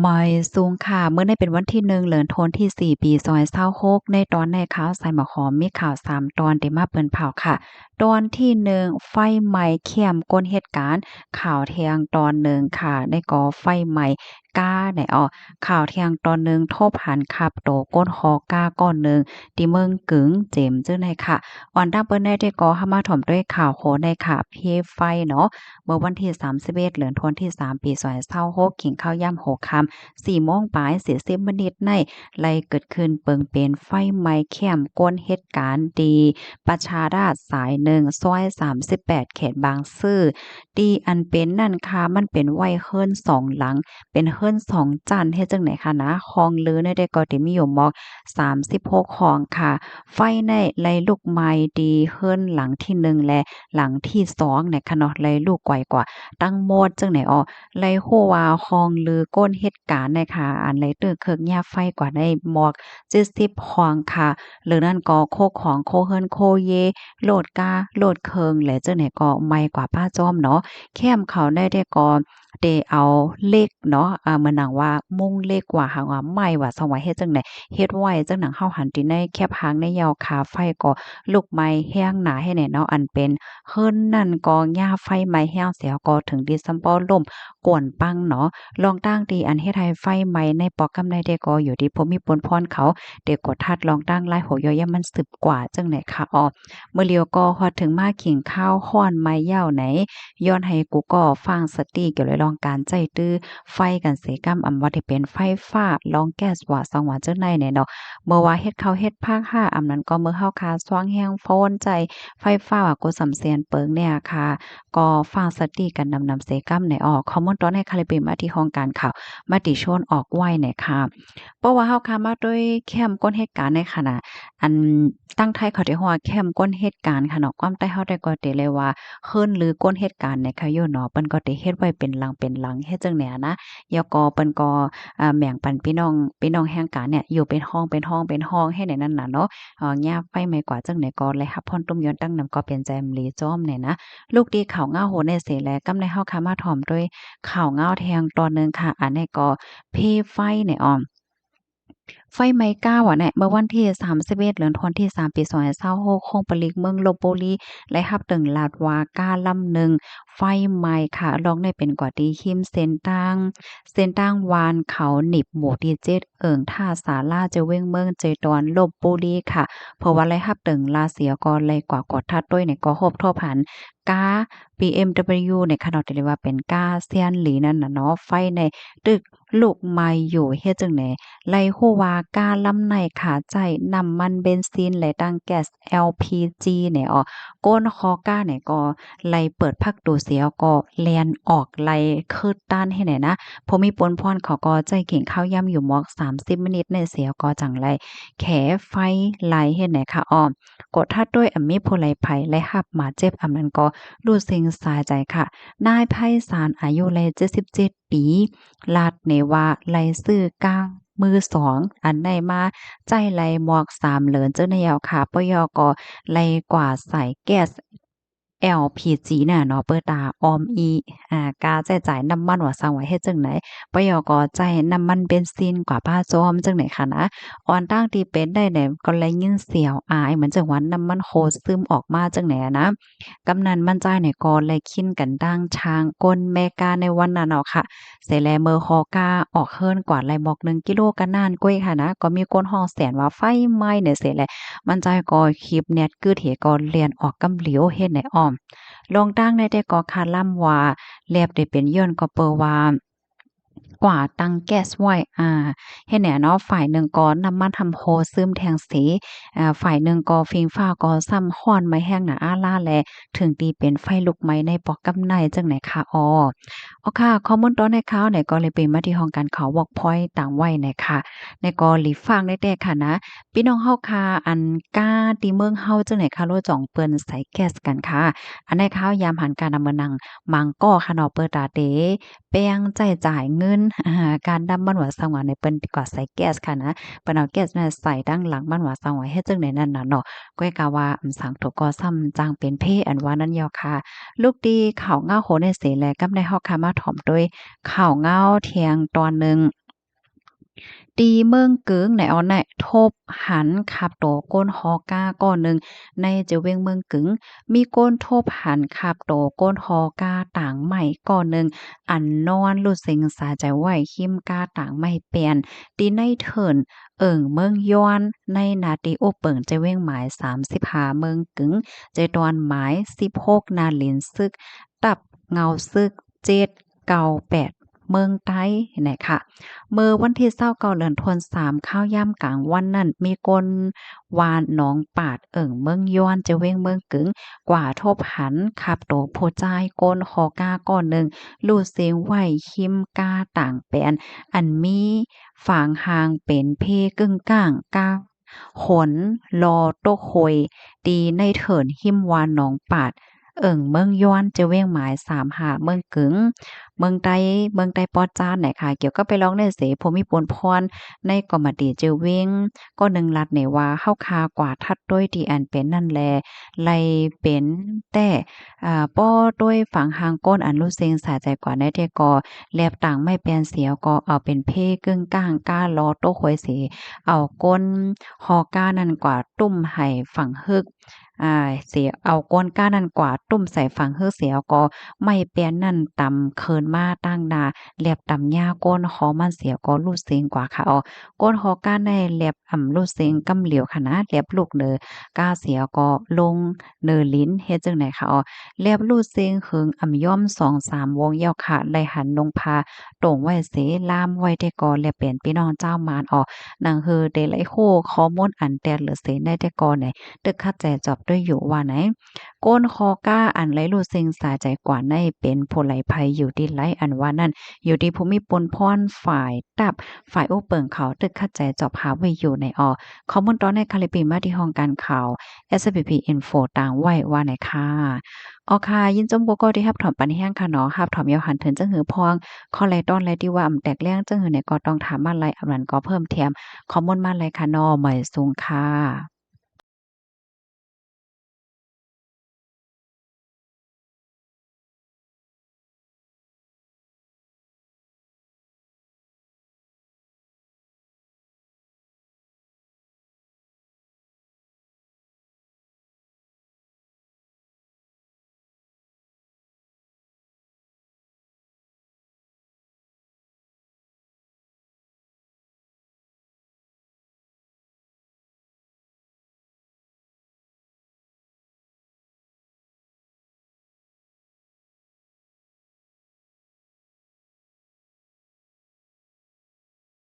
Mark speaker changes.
Speaker 1: หมอยสูงค่ะเมื่อในเป็นวันที่1เดือนธันวาคมที่4ปี2026ในตอนในข่าวใส่หมอหอมมีข่าว3ตอนที่มาเปิ้นเผาค่ะตอนที่1ไฟไหม้เขี้ยมก้นเหตุการณ์ข่าวเที่ยงตอนหนึ่งค่ะในกอไฟไหม้ก้าไหนอ้อข่าวเที่ยงตอนหนึ่งทบหันขับโตก้นคอก้าก้อนหนึ่งที่เมืองกึ๋งเจ็มจื้อในค่ะอ่อนดังเปิ้นได้ได้กอเข้ามาถ่อมด้วยข่าวโคในค่ะเพไฟเนาะเมื่อวันที่31เดือนธันวาคมที่3ปี2026กินข้าวย่ำ6ค่ำ 4โมงปลาย40นาทีในไล่เกิดขึ้นเปิงเป็นไฟไหม้แคมป์ก้นเหตุการณ์ดีประชาราษฎร์สาย1ซอย38เขตบางซื่อดีอันเป็นนั่นค่ะมันเป็นไว้เฮิรน2หลังเป็นเฮิรน2จันเฮ็ดจังได๋คะนะคองลือในได้ก็ได้มีอยู่หมอก36ห้องค่ะไฟในไล่ลุกไหม้ดีเฮิรนหลังที่1และหลังที่2เนี่ยค่ะเนาะไล่ลุกไกวกว่าตั้งหมดจังได๋อ้อ ไลโฮวาคองลือก้นเหตุการณ์นะคะอันไลเตอร์เคิกยาไฟกว่าได้หมวก70ฮองค่ะหรือนั่นก็โคของโคเฮิรนโคเยโลดกาโลดเคิงและจังไหนก็ใหม่กว่าป้าจ้อมเนาะแค้มเขาได้ก็ได้เอาเลขเนาะเหมือนหนังว่ามุ่งเลขว่าหาว่าใหม่ว่าสว่าเฮ็ดจังได๋เฮ็ดไว้จังหนังเฮาหันติในแคบหางในยาวขาไฟก็ลุกไหม้แห้งหนาให้แน่เนาะอันเป็นเฮิรนนั่นก็หญ้าไฟไหม้แห้งเสียก็ถึงดิซัมปอล่ม กวนปังเนาะลองตั้งตีอันเฮ็ดให้ไฟไหม้ในปอกกำไดเดก็อยู่ที่ภูมิปนพรเขาเด็กกดทัดลองตั้งลายโหย่อยมันสืบกว่าจังไหนคะอ้อเมื่อเลียวก็ฮอดถึงมาขิงข้าวฮ้อนไม้ยาวไหนย้อนให้กูก็ฟังสติเกี่ยวเลยลองการใจตื้อไฟกันเสกำอำว่าที่เป็นไฟฟ้าลองแก๊สว่าสังว่าจังไหนเนี่ยเนาะเมื่อว่าเฮ็ดข้าวเฮ็ดภาค5อำนั้นก็เมื่อเฮาคาสว่างแฮงโฟนใจไฟฟ้าว่ากูสำเสียนเปิงเนี่ยค่ะ ก็ฟังสติกันนำเสกัมในออกข้อมูลตอนในคาลิเปมาที่ห้องการข่าวมาติชนออกไว้เนี่ยค่ะเพราะว่าเฮาค่ะมาด้วยแคมป์ก้นเหตุการณ์ในขณะอันตั้งไทยเขาได้ฮ้อว่าแคมป์ก้นเหตุการณ์ค่ะเนาะความใต้เฮาได้ก็ได้เลยว่าเฮิรนหรือก้นเหตุการณ์เนี่ยค่ะอยู่เนาะเปิ้นก็ได้เฮ็ดไว้เป็นหลังเป็นหลังเฮ็ดจั่งใดอะนะแล้วก็เปิ้นก็แบ่งปันพี่น้องแห่งการเนี่ยอยู่เป็นห้องเป็นห้องเป็นห้องให้ในนั้นน่ะเนาะยามไฟไหม้กว่าจั่งใดก็เลยรับพรต้มยอนตั้งนำก็เป็นแจมหลีจ้อมเนี่ยนะ ลูกดีข่าวเงาโหนในเสแลกำในเฮาค่ะมาถ่อมด้วยข่าวเงาแทงตอนหนึ่งค่ะอันนี้ก็เพไฟเนี่ยอ้อม ไฟไหม้ก้าวอะเนี่ยเมื่อวันที่31เดือนธันวาคมที่3ปี2026คงปลีกเมืองลพบุรีและรับถึงลาดวาก้าลำหนึ่งไฟไหม้ค่ะลองได้เป็นกว่าดีหิมเส้นตั้งวานเขาหนิบหมู่ที่7เอิงท่าศาลาเจาเว้งเมืองเจดอนลพบุรีค่ะเพราะว่าไรรับถึงลาเสียก็เลยกว่ากดทัดด้วยเนี่ยก็ฮบทั่วผันกา BMW ในขนาดที่เรียกว่าเป็นกาเซียนหลีนั่นน่ะเนาะไฟในตึกลุกไหม้อยู่เฮ็ดจังได๋ ไล่ฮู้ว่าการลำไหนขาใจน้ำมันเบนซินและตั้งแก๊ส LPG เนี่ยอ้อก้นคอก้าเนี่ยก็ไล่เปิดพักดูเสียก็แล่นออกไล่คืดต้านให้แหน่นะพอมีปนพรเขาก็ใจเก่งข้าวยำอยู่หมอก30มินิตในเสียก็จังไลแขไฟไหลเฮ็ดไหนคะอ้อกดทัดด้วยมีผู้ไลภัยและหับมาเจ็บอำนั้นก็รู้สึกสายใจค่ะนายไพศาลอายุไล77ปีลาดเนว่าไลซื้อกลาง มือสองอันใดมาใจไหลหมวก3เหลินเจ้าแนวค่ะปยก็ไหลกว่าใส่แก๊ส LPG น่ะเนาะเปิดตาออมอีกาใช้จ่ายน้ำมันว่าซังว่าเฮ็ดจั่งใดปยก็จ่ายน้ำมันเบนซินกว่าป้าจ้อมจั่งใดค่ะนะออนตั้งที่เป็นได้เนี่ยก็เลยยินเสียวอายเหมือนจังว่าน้ำมันโคซึมออกมาจั่งใดอะนะกำนันมั่นใจเนี่ยก็เลยคินกันดังช้างก้นแม่กาในวันนั้นเนาะค่ะ เสร็จแล้วมื้อฮอกาออกเฮิรนกว่าไหล่หมอก1กิโลก็นานกว่าค่ะนะก็มีคนฮ้องแสนว่าไฟไหม้เนี่ยเสร็จแล้วมันใจก็คลิปเน็ตกึดเหก็เลียนออกกำเหลียวเฮ็ดให้อ้อมลงตั้งได้แต่ก็คาล่ำว่าแลบได้เป็นย้อนก็เปอว่ากว่าตั้งแก๊สไว้เฮ็ดแหน่เนาะฝ่ายหนึ่งก็น้ำมันทำโฮซึมแทงสีฝ่ายหนึ่งก็ฟิงฟ้าก็ซ้ำฮ้อนไม้แห้งหนาอาล่าแลถึงตีเป็นไฟลุกไหม้ในปอกกำไนจังไหนคะค่ะข้อมูลตอนในข่าวเนี่ยก็เลยเป็นมาที่ห้องการข่าว Workpoint ต่างไว้เนี่ยค่ะในก็หลีฟังได้แต่ค่ะนะพี่น้องเฮาค่ะอันก้าที่เมืองเฮาจังไหนคะโลจ่องเปิ้นใส่แก๊สกันค่ะอันในข่าวยามหันการนำมานั่งมังก้อค่ะเนาะเปิดตาเตแป้งใจจ่ายเงิน การดำมันว่าสังว่าในเปิ้นก็ใส่แก๊สค่ะนะเปิ้นเอาแก๊สน่ะใส่ดังหลังมันว่าสังว่าเฮ็ดจังได๋นั่นน่ะเนาะก้อยกะว่าสังถูกก็ซ้ำจังเป็นเพอันว่านั้นยอค่ะลูกดีข้าวเงาโหในเสแลกำในฮอกค่ะมาถ่อมด้วยข้าวเงาเที่ยงตอนหนึ่งตีเมืองเกิงไหนเอาไหนทบหันขับโตก้นฮอก้าก้อนหนึ่งในเจเวงเมืองกึ๋งมีก้นทบหันขับโตก้นฮอก้าต่างใหม่ก้อนหนึ่งอันนอนลุสิงสาใจไหวขิมก้าต่างไม่เปลี่ยนตีในเถินเมืองย้อนในนาตีโอเปิงเจเวงหมาย35เมืองกึ๋งใจตอนหมาย16นาลินซึกตับเงาซึก798เมืองใต้นะคะเมื่อวันที่29เดือนธันวาคมข้าวย่ำกลางวันนั้นมีคนวานหนองปาดเมืองย้อนจะเว้งเมืองกึ๋งกว่าทบหันขับโตโพจายก้นคอก้าก้อนหนึ่งลู่เสียงไหวคิมกาต่างแปนอันมีฝางหางเป็นเพกึ่งก้างกาขนลอโตโคยตีในเถินหิมวานหนองปาดเมืองย้อนจะเว้งหมาย35เมืองกึ๋งเมืองใต้ปอจ้านเนี่ยค่ะเกี่ยวกับไปร้องในเสภูมิพลพรในก็มาดีเจอเว้งก็หนึ่งลัดในว่าเฮาคากว่าทัดด้วยที่อันเป็นนั่นแลไลเป็นแต่ป้อด้วยฝั่งหางก้นอันรู้เซงสาใจกว่าในแต่ก็แลบต่างไม่เปลี่ยนเสียวก็เอาเป็นเพกึ่งก้างก้าลอโตโคยเสเอาก้นฮอก้านั่นกว่าตุ้มให้ฝั่งฮึกเสียเอาก้นก้านั่นกว่าตุ้มใส่ฝั่งฮึกเสียก็ไม่เปลี่ยนนั่นตำเคินมาตั้งนาแลบตำหญ้าก้นหอมันเสียก็รูดเสียงกว่าค่ะก้นหอก้านในแลบรูดเสียงกำเหลียวค่ะนะแลบลูกเนอกาเสียก็ลงเนอลิ้นเฮ็ดจังไหนค่ะแลบรูดเสียงหึงย่อม2-3วงยาวค่ะไลหันลงพาตรงไว้เสลามไว้ได้ก็แลเป็นพี่น้องเจ้ามารนังฮือเดไลโคข้อมูลอันแต่เหลือเสได้แต่ก่อนไหนตึกคัดใจจอบด้วยอยู่ว่าไหนก้นคอก้าอันไหลรูดเสียงสาใจกว่าในเป็นโพไหลภัยอยู่ที่ไหลอันว่านั่นอยู่ที่ภูมิปนพรฝ่ายตับฝ่ายโอเปิงเขาตึกคัดใจจอบหาไว้อยู่ในข้อมูลตอนในคาลิปีมาที่ห้องการข่าว SPP Info ต่างไว้ว่าไหนค่ะค่ะยินจมโบก็ที่รับถอมปันแห้งค่ะเนาะรับถอมยาวหันถึงจังหือพองข้อไรต้อนไรที่ว่าแตกแรงจังหือเนี่ยก็ต้องถามมาไรอำนั้นก็เพิ่มเทียมข้อมูลมาไรค่ะเนาะหมายสูงค่ะ